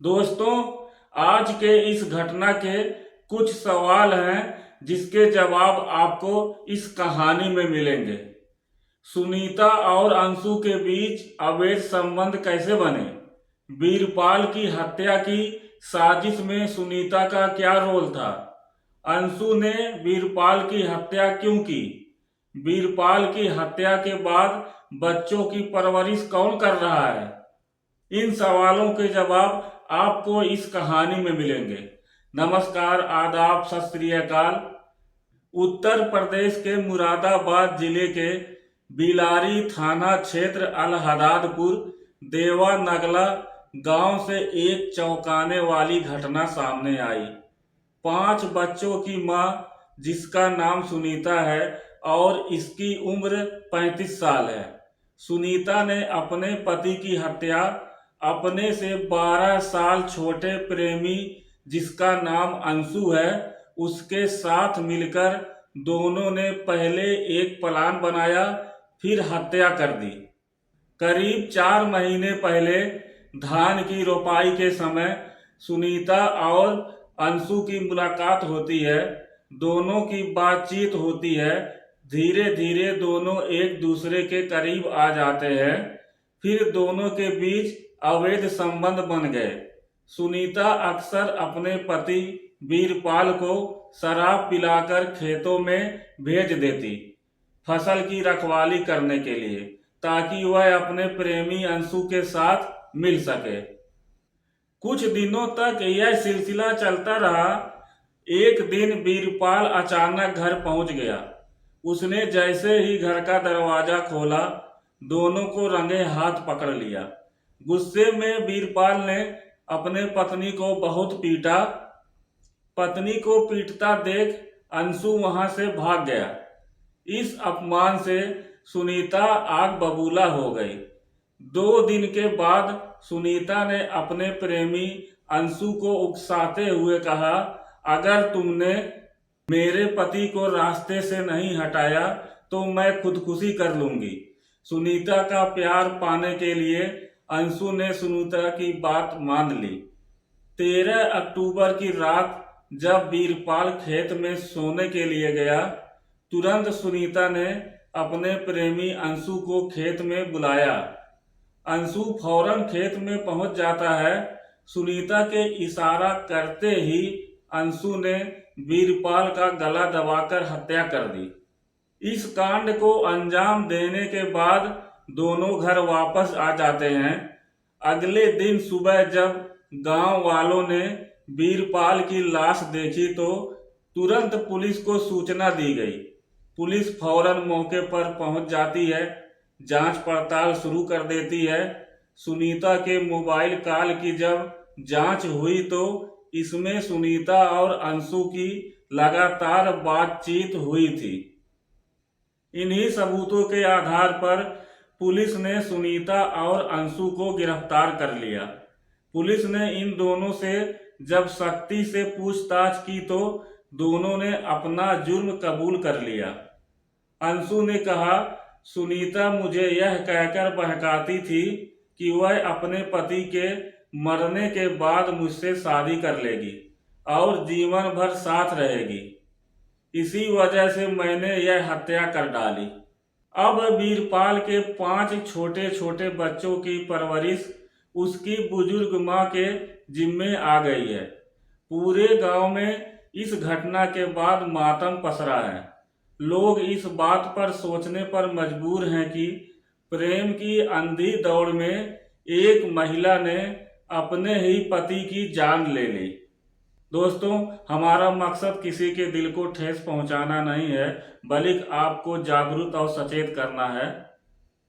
दोस्तों, आज के इस घटना के कुछ सवाल हैं जिसके जवाब आपको इस कहानी में मिलेंगे। सुनीता और अंशु के बीच अवैध संबंध कैसे बने? वीरपाल की हत्या की साजिश में सुनीता का क्या रोल था? अंशु ने वीरपाल की हत्या क्यों की? वीरपाल की हत्या के बाद बच्चों की परवरिश कौन कर रहा है? इन सवालों के जवाब आपको इस कहानी में मिलेंगे। नमस्कार, आदाब, सत श्री अकाल। उत्तर प्रदेश के मुरादाबाद जिले के बिलारी थाना क्षेत्र अलहदादपुर देवा नगला गांव से एक चौंकाने वाली घटना सामने आई। 5 बच्चों की मां, जिसका नाम सुनीता है और इसकी उम्र 35 साल है। सुनीता ने अपने पति की हत्या अपने से 12 साल छोटे प्रेमी, जिसका नाम अंशु है, उसके साथ मिलकर दोनों ने पहले एक प्लान बनाया, फिर हत्या कर दी। करीब 4 महीने पहले धान की रोपाई के समय सुनीता और अंशु की मुलाकात होती है। दोनों की बातचीत होती है। धीरे धीरे दोनों एक दूसरे के करीब आ जाते हैं। फिर दोनों के बीच अवैध संबंध बन गए। सुनीता अक्सर अपने पति वीरपाल को शराब पिलाकर खेतों में भेज देती, फसल की रखवाली करने के लिए, ताकि वह अपने प्रेमी अंशु के साथ मिल सके। कुछ दिनों तक यह सिलसिला चलता रहा। एक दिन वीरपाल अचानक घर पहुंच गया। उसने जैसे ही घर का दरवाजा खोला, दोनों को रंगे हाथ पकड़ लिया। गुस्से में वीरपाल ने अपने पत्नी को बहुत पीटा। पत्नी को पीटता देख अंशु वहां से भाग गया। इस अपमान से सुनीता आग बबूला हो गई। 2 दिन के बाद सुनीता ने अपने प्रेमी अंशु को उकसाते हुए कहा, अगर तुमने मेरे पति को रास्ते से नहीं हटाया तो मैं खुदकुशी कर लूंगी। सुनीता का प्यार पाने के लिए अंशु ने सुनीता की बात मान ली। 13 अक्टूबर की रात जब वीरपाल खेत में सोने के लिए गया, तुरंत सुनीता ने अपने प्रेमी अंशु को खेत में बुलाया। अंशु फौरन खेत में पहुंच जाता है। सुनीता के इशारा करते ही अंशु ने वीरपाल का गला दबाकर हत्या कर दी। इस कांड को अंजाम देने के बाद दोनों घर वापस आ जाते हैं। अगले दिन सुबह जब गांव वालों ने वीरपाल की लाश देखी तो तुरंत पुलिस को सूचना दी गई। पुलिस फौरन मौके पर पहुंच जाती है, जांच पड़ताल शुरू कर देती है। सुनीता के मोबाइल कॉल की जब जांच हुई तो इसमें सुनीता और अंशु की लगातार बातचीत हुई थी। इन्हीं सबूतों के आधार पर पुलिस ने सुनीता और अंशु को गिरफ्तार कर लिया। पुलिस ने इन दोनों से जब सख्ती से पूछताछ की तो दोनों ने अपना जुर्म कबूल कर लिया। अंशु ने कहा, सुनीता मुझे यह कहकर बहकाती थी कि वह अपने पति के मरने के बाद मुझसे शादी कर लेगी और जीवन भर साथ रहेगी। इसी वजह से मैंने यह हत्या कर डाली। अब वीरपाल के 5 छोटे छोटे बच्चों की परवरिश उसकी बुजुर्ग मां के जिम्मे आ गई है। पूरे गांव में इस घटना के बाद मातम पसरा है। लोग इस बात पर सोचने पर मजबूर हैं कि प्रेम की अंधी दौड़ में एक महिला ने अपने ही पति की जान ले ली। दोस्तों, हमारा मकसद किसी के दिल को ठेस पहुंचाना नहीं है, बल्कि आपको जागरूक और सचेत करना है।